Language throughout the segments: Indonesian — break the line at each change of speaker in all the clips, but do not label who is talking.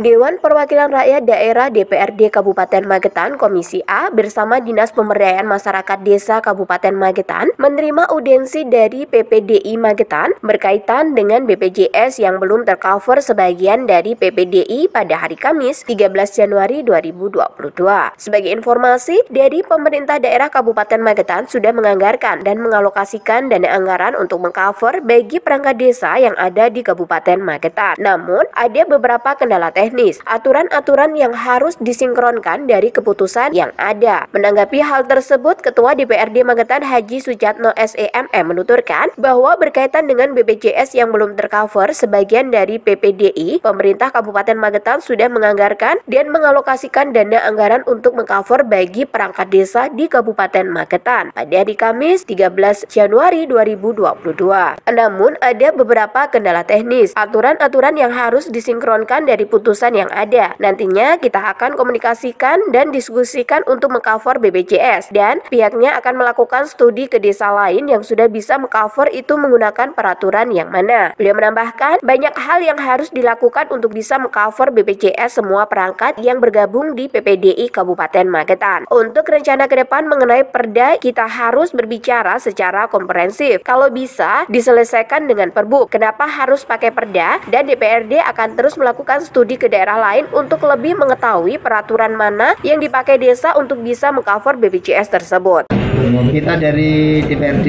Dewan Perwakilan Rakyat Daerah DPRD Kabupaten Magetan Komisi A bersama Dinas Pemberdayaan Masyarakat Desa Kabupaten Magetan menerima audiensi dari PPDI Magetan berkaitan dengan BPJS yang belum tercover sebagian dari PPDI pada hari Kamis 13 Januari 2022. Sebagai informasi, dari pemerintah daerah Kabupaten Magetan sudah menganggarkan dan mengalokasikan dana anggaran untuk mengcover bagi perangkat desa yang ada di Kabupaten Magetan. Namun, ada beberapa kendala teknis, aturan-aturan yang harus disinkronkan dari keputusan yang ada. Menanggapi hal tersebut, Ketua DPRD Magetan Haji Sujatno SEMM menuturkan bahwa berkaitan dengan BPJS yang belum tercover sebagian dari PPDI, pemerintah Kabupaten Magetan sudah menganggarkan dan mengalokasikan dana anggaran untuk mengcover bagi perangkat desa di Kabupaten Magetan pada hari Kamis 13 Januari 2022. Namun, ada beberapa kendala teknis, aturan-aturan yang harus disinkronkan dari putusan yang ada. Nantinya kita akan komunikasikan dan diskusikan untuk mengcover BPJS dan pihaknya akan melakukan studi ke desa lain yang sudah bisa mengcover itu menggunakan peraturan yang mana. Beliau menambahkan banyak hal yang harus dilakukan untuk bisa mengcover BPJS semua perangkat yang bergabung di PPDI Kabupaten Magetan. Untuk rencana ke depan mengenai perda, kita harus berbicara secara komprehensif. Kalau bisa diselesaikan dengan perbuk. Kenapa harus pakai perda? Dan DPRD akan terus melakukan studi ke daerah lain untuk lebih mengetahui peraturan mana yang dipakai desa untuk bisa mengcover BPJS tersebut.
Kita dari DPRD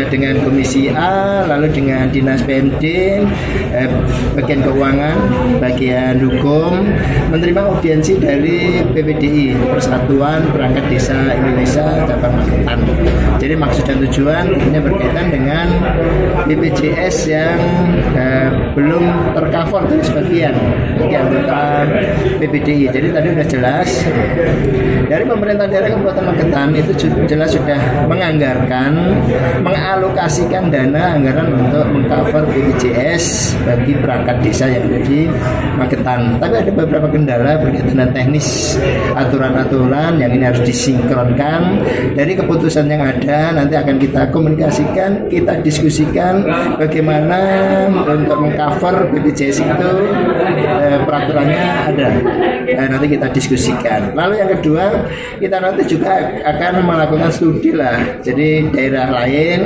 dengan Komisi A, lalu dengan Dinas PMD, bagian keuangan, bagian hukum, menerima audiensi dari PPDI, Persatuan Perangkat Desa Indonesia Cabang Magetan. Jadi maksud dan tujuan tentunya berkaitan dengan BPJS yang belum tercover dari sebagian bagi anggota PPDI. Jadi tadi sudah jelas dari pemerintah daerah Kabupaten Magetan itu jelas sudah menganggarkan, mengalokasikan dana anggaran untuk mengcover BPJS bagi perangkat desa yang ada di Magetan. Tapi ada beberapa kendala berkaitan dengan teknis, aturan-aturan yang ini harus disinkronkan dari keputusan yang ada. Nanti akan kita komunikasikan, kita diskusikan bagaimana untuk mengcover BPJS itu peraturannya ada. Nanti kita diskusikan. Lalu yang kedua, kita nanti juga akan melakukan studi lah. Jadi daerah lain,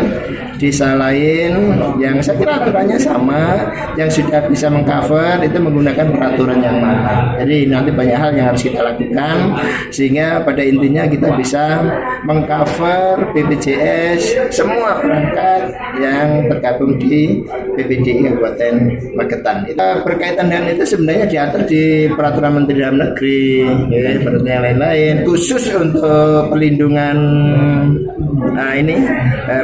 desa lain yang saya kira aturannya sama, yang sudah bisa mengcover itu menggunakan peraturan yang mana. Jadi nanti banyak hal yang harus kita lakukan sehingga pada intinya kita bisa mengcover BPJS semua perangkat yang tergabung di PPDI Kabupaten Magetan. Itu berkaitan dengan itu sebenarnya diatur di Peraturan Menteri Dalam Negeri, peraturan yang lain-lain khusus untuk pelindungan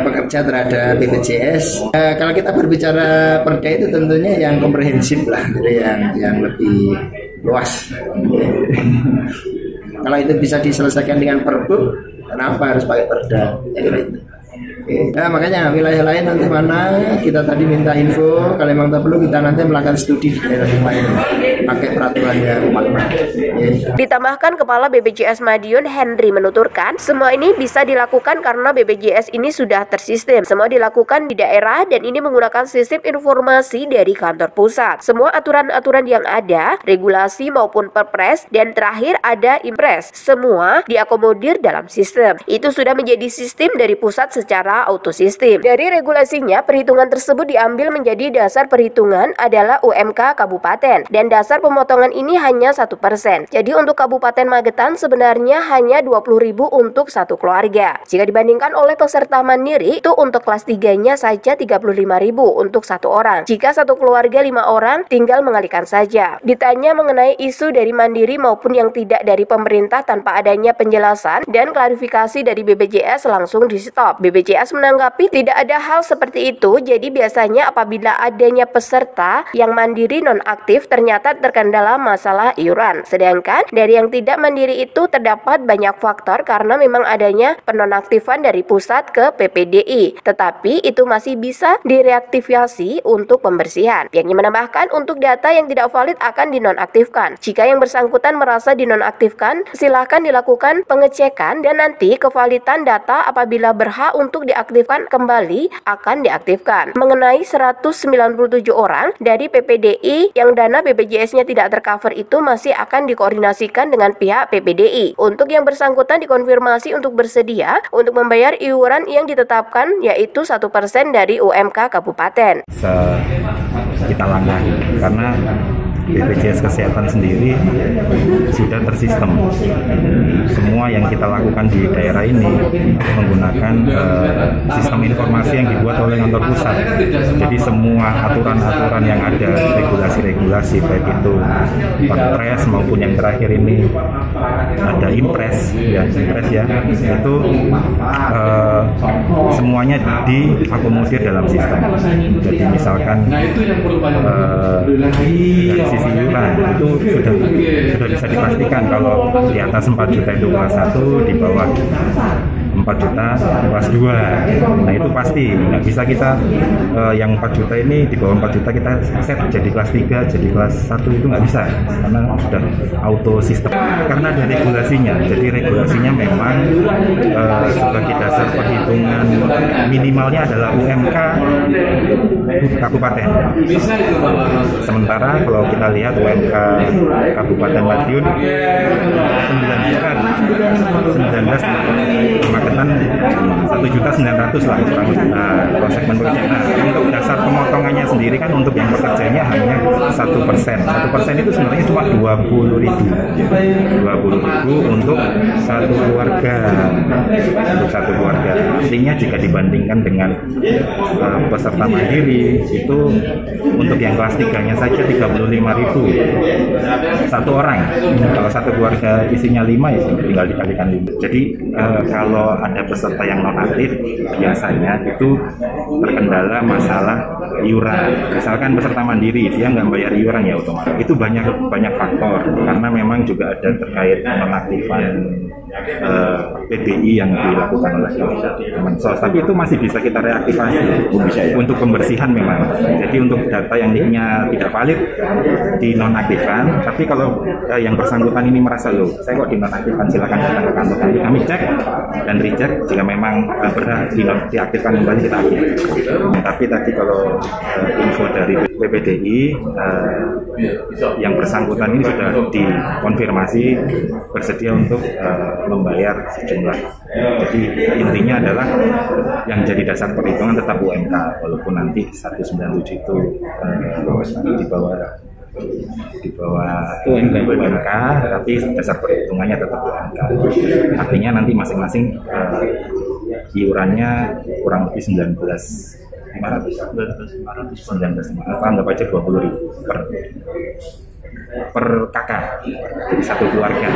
pekerja terhadap BPJS. Kalau kita berbicara perda itu tentunya yang komprehensif lah, jadi yang lebih luas. Kalau itu bisa diselesaikan dengan perbu, kenapa harus pakai perda? Itu. Nah, makanya wilayah lain nanti mana kita tadi minta info, kalau memang tak perlu kita nanti melakukan studi di daerah yang lain pakai peraturan yang mana.
Ditambahkan Kepala BPJS Madiun Henry menuturkan semua ini bisa dilakukan karena BPJS ini sudah tersistem. Semua dilakukan di daerah dan ini menggunakan sistem informasi dari kantor pusat. Semua aturan-aturan yang ada, regulasi maupun perpres dan terakhir ada impres, semua diakomodir dalam sistem. Itu sudah menjadi sistem dari pusat secara autosistem. Dari regulasinya, perhitungan tersebut diambil menjadi dasar perhitungan adalah UMK kabupaten dan dasar pemotongan ini hanya 1%. Jadi untuk Kabupaten Magetan sebenarnya hanya 20.000 untuk satu keluarga. Jika dibandingkan oleh peserta mandiri, itu untuk kelas 3-nya saja 35.000 untuk satu orang. Jika satu keluarga 5 orang, tinggal mengalihkan saja. Ditanya mengenai isu dari mandiri maupun yang tidak dari pemerintah tanpa adanya penjelasan dan klarifikasi dari BPJS langsung di stop. BPJS menanggapi tidak ada hal seperti itu, jadi biasanya apabila adanya peserta yang mandiri non-aktif ternyata terkendala masalah iuran. Sedangkan dari yang tidak mandiri itu terdapat banyak faktor karena memang adanya penonaktifan dari pusat ke PPDI. Tetapi itu masih bisa direaktivasi untuk pembersihan. Yang menambahkan untuk data yang tidak valid akan dinonaktifkan. Jika yang bersangkutan merasa dinonaktifkan, silakan dilakukan pengecekan dan nanti kevalidan data apabila berhak untuk diaktifkan kembali akan diaktifkan. Mengenai 197 orang dari PPDI yang dana BPJS-nya tidak tercover tercover itu masih akan dikoordinasikan dengan pihak PPDI. Untuk yang bersangkutan dikonfirmasi untuk bersedia untuk membayar iuran yang ditetapkan, yaitu 1% dari UMK kabupaten.
Kita langgahi karena BPJS Kesehatan sendiri sudah tersistem. Semua yang kita lakukan di daerah ini menggunakan sistem informasi yang dibuat oleh kantor pusat. Jadi semua aturan-aturan yang ada, regulasi-regulasi baik itu Perpres maupun yang terakhir ini ada Impres ya, itu semuanya diakomodir dalam sistem. Jadi misalkan dari sisi iuran itu sudah bisa dipastikan kalau di atas 4 juta itu kelas 1, di bawah 4 juta kelas 2. Nah itu pasti nggak bisa kita yang 4 juta ini di bawah 4 juta kita set jadi kelas 3, jadi kelas 1 itu nggak bisa karena sudah auto sistem. Karena ada regulasinya, jadi regulasinya memang sebagai dasar perhitungan minimalnya adalah UMK kabupaten. Sementara kalau kita lihat UMK Kabupaten Madiun 1.900.000 lah kurang kalau segmen pekerja. Nah, untuk dasar pemotongannya sendiri kan untuk yang pekerjanya hanya 1%. 1% itu sebenarnya cuma 20.000 untuk satu keluarga. Artinya jika dibandingkan dengan peserta mandiri itu untuk yang kelas 3-nya saja 35.000 satu orang. Kalau satu keluarga isinya 5 ya tinggal dikalikan 5. Jadi kalau ada peserta yang non aktif biasanya itu terkendala masalah iuran. Misalkan peserta mandiri dia nggak bayar iuran ya otomatis. Itu banyak faktor karena memang juga ada terkait nonaktifan PDI yang dilakukan oleh Kemensos. Tapi itu masih bisa kita reaktivasi untuk pembersihan memang. Jadi untuk data yang nicknya tidak valid dinonaktifkan. Tapi kalau yang bersangkutan ini merasa loh, saya kok dinonaktifkan, silakan datang ke kantor kami cek dan reject. Jika memang berhak diaktifkan kembali kita aktifkan. Tapi tadi kalau info dari PPDI yang bersangkutan ini sudah dikonfirmasi bersedia untuk membayar sejumlah. Jadi intinya adalah yang jadi dasar perhitungan tetap UMK walaupun nanti 197 itu di bawah UMK, tapi dasar perhitungannya tetap UMK. Artinya nanti masing-masing iurannya kurang lebih 19.500 anggap aja 20.000 per kakak, jadi satu keluarga.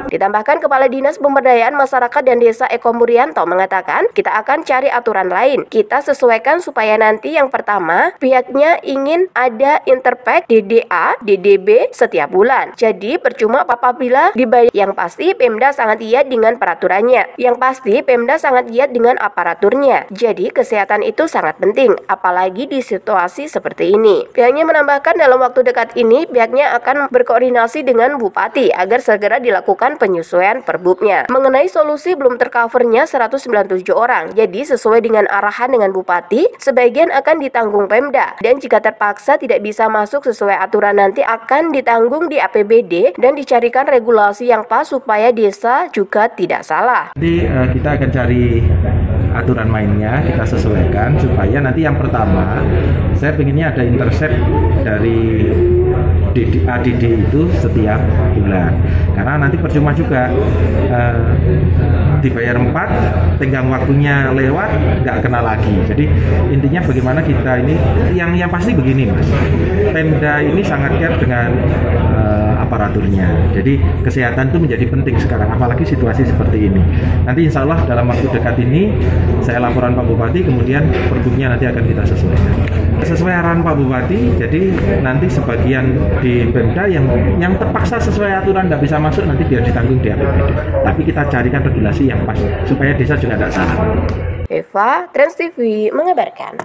Ditambahkan Kepala Dinas Pemberdayaan Masyarakat dan Desa Eko Murianto mengatakan, kita akan cari aturan lain. Kita sesuaikan supaya nanti yang pertama, pihaknya ingin ada interpack DDA, DDB setiap bulan. Jadi percuma apabila dibayar. Yang pasti Pemda sangat giat dengan peraturannya. Yang pasti Pemda sangat giat dengan aparaturnya. Jadi kesehatan itu sangat penting, apalagi di situasi seperti ini. Pihaknya menambahkan dalam waktu dekat ini, pihaknya akan berkoordinasi dengan Bupati agar segera dilakukan penyesuaian perbubnya. Mengenai solusi belum tercovernya 197 orang, jadi sesuai dengan arahan dengan Bupati, sebagian akan ditanggung Pemda, dan jika terpaksa tidak bisa masuk sesuai aturan nanti akan ditanggung di APBD dan dicarikan regulasi yang pas supaya desa juga tidak salah.
Jadi kita akan cari aturan mainnya, kita sesuaikan supaya nanti yang pertama, saya pengennya ada intercept dari ADD itu setiap bulan, karena nanti percuma juga dibayar 4, tenggang waktunya lewat, nggak kena lagi. Jadi intinya bagaimana kita ini, yang pasti begini Mas, Pemda ini sangat care dengan aparaturnya. Jadi kesehatan itu menjadi penting sekarang, apalagi situasi seperti ini. Nanti insya Allah dalam waktu dekat ini saya laporan Pak Bupati, kemudian perbubnya nanti akan kita sesuaikan. Sesuai arahan Pak Bupati, jadi nanti sebagian di Pemda yang terpaksa sesuai aturan nggak bisa masuk nanti biar ditanggung di APBD. Tapi kita carikan regulasi yang pas supaya desa juga tidak salah.
Eva, Trans TV mengabarkan.